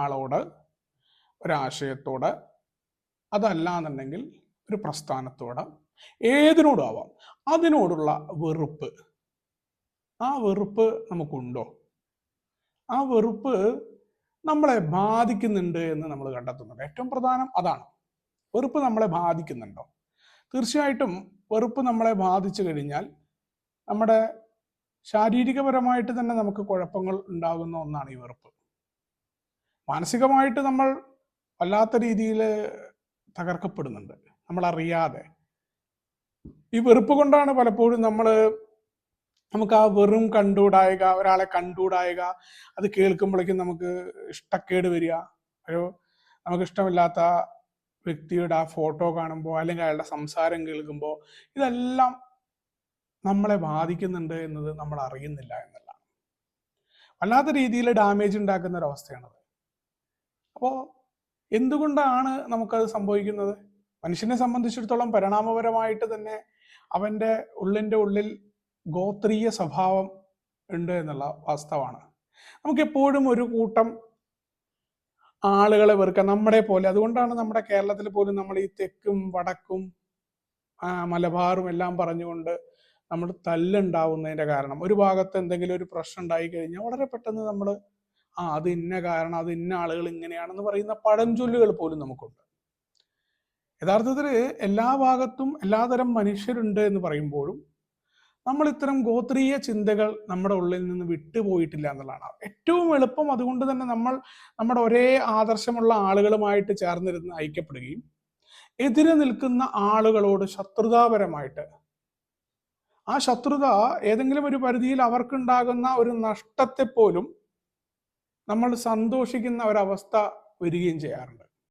ആളോട്, ഒരാശയത്തോട്, അതല്ല എന്നുണ്ടെങ്കിൽ ഒരു പ്രസ്ഥാനത്തോട്, ഏതിനോടും ആവാം, അതിനോടുള്ള വെറുപ്പ്. ആ വെറുപ്പ് നമുക്കുണ്ടോ? ആ വെറുപ്പ് നമ്മളെ ബാധിക്കുന്നുണ്ട് എന്ന് നമ്മൾ കണ്ടെത്തുന്നുണ്ട്. ഏറ്റവും പ്രധാനം അതാണ്. വെറുപ്പ് നമ്മളെ ബാധിക്കുന്നുണ്ടോ? തീർച്ചയായിട്ടും വെറുപ്പ് നമ്മളെ ബാധിച്ചു കഴിഞ്ഞാൽ നമ്മുടെ ശാരീരികപരമായിട്ട് തന്നെ നമുക്ക് കുഴപ്പങ്ങൾ ഉണ്ടാകുന്ന ഒന്നാണ് ഈ വെറുപ്പ്. മാനസികമായിട്ട് നമ്മൾ വല്ലാത്ത രീതിയിൽ തകർക്കപ്പെടുന്നുണ്ട് നമ്മൾ അറിയാതെ. ഈ വെറുപ്പ് കൊണ്ടാണ് പലപ്പോഴും നമുക്ക് ആ വെറും കണ്ടുകൂടായക, ഒരാളെ കണ്ടുകൂടായക, അത് കേൾക്കുമ്പോഴേക്കും നമുക്ക് ഇഷ്ടക്കേട് വരിക. നമുക്ക് ഇഷ്ടമില്ലാത്ത വ്യക്തിയുടെ ആ ഫോട്ടോ കാണുമ്പോൾ അല്ലെങ്കിൽ അയാളുടെ സംസാരം കേൾക്കുമ്പോൾ ഇതെല്ലാം നമ്മളെ ബാധിക്കുന്നുണ്ട് എന്നത് നമ്മൾ അറിയുന്നില്ല എന്നുള്ളതാണ്. വല്ലാത്ത രീതിയിൽ ഡാമേജ് ഉണ്ടാക്കുന്ന ഒരവസ്ഥയാണത്. അപ്പോൾ എന്തുകൊണ്ടാണ് നമുക്കത് സംഭവിക്കുന്നത്? മനുഷ്യനെ സംബന്ധിച്ചിടത്തോളം പരിണാമപരമായിട്ട് തന്നെ അവൻ്റെ ഉള്ളിൽ ഗോത്രീയ സ്വഭാവം ഉണ്ട് എന്നുള്ള വാസ്തവമാണ്. നമുക്കെപ്പോഴും ഒരു കൂട്ടം ആളുകളെ വെറുക്കാം, നമ്മുടെ പോലെ. അതുകൊണ്ടാണ് നമ്മുടെ കേരളത്തിൽ പോലും നമ്മൾ ഈ തെക്കും വടക്കും മലബാറും എല്ലാം പറഞ്ഞുകൊണ്ട് നമ്മൾ തല്ലുണ്ടാവുന്നതിൻ്റെ കാരണം. ഒരു ഭാഗത്ത് എന്തെങ്കിലും ഒരു പ്രശ്നം ഉണ്ടായി കഴിഞ്ഞാൽ വളരെ പെട്ടെന്ന് നമ്മൾ അത് ഇന്ന കാരണം, അത് ഇന്ന ആളുകൾ ഇങ്ങനെയാണെന്ന് പറയുന്ന പഴഞ്ചൊല്ലുകൾ പോലും നമുക്കുണ്ട്. യഥാർത്ഥത്തിൽ എല്ലാ ഭാഗത്തും എല്ലാതരം മനുഷ്യരുണ്ട് എന്ന് പറയുമ്പോഴും നമ്മൾ ഇത്തരം ഗോത്രീയ ചിന്തകൾ നമ്മുടെ ഉള്ളിൽ നിന്ന് വിട്ടുപോയിട്ടില്ല എന്നുള്ളതാണ് ഏറ്റവും എളുപ്പം. അതുകൊണ്ട് തന്നെ നമ്മൾ നമ്മുടെ ഒരേ ആദർശമുള്ള ആളുകളുമായിട്ട് ചേർന്നിരുന്ന് ഐക്യപ്പെടുകയും എതിരെ നിൽക്കുന്ന ആളുകളോട് ശത്രുതാപരമായിട്ട്, ആ ശത്രുത ഏതെങ്കിലും ഒരു പരിധിയിൽ അവർക്കുണ്ടാകുന്ന ഒരു നഷ്ടത്തെ പോലും നമ്മൾ സന്തോഷിക്കുന്ന ഒരവസ്ഥ വരികയും ചെയ്യാറുണ്ട്.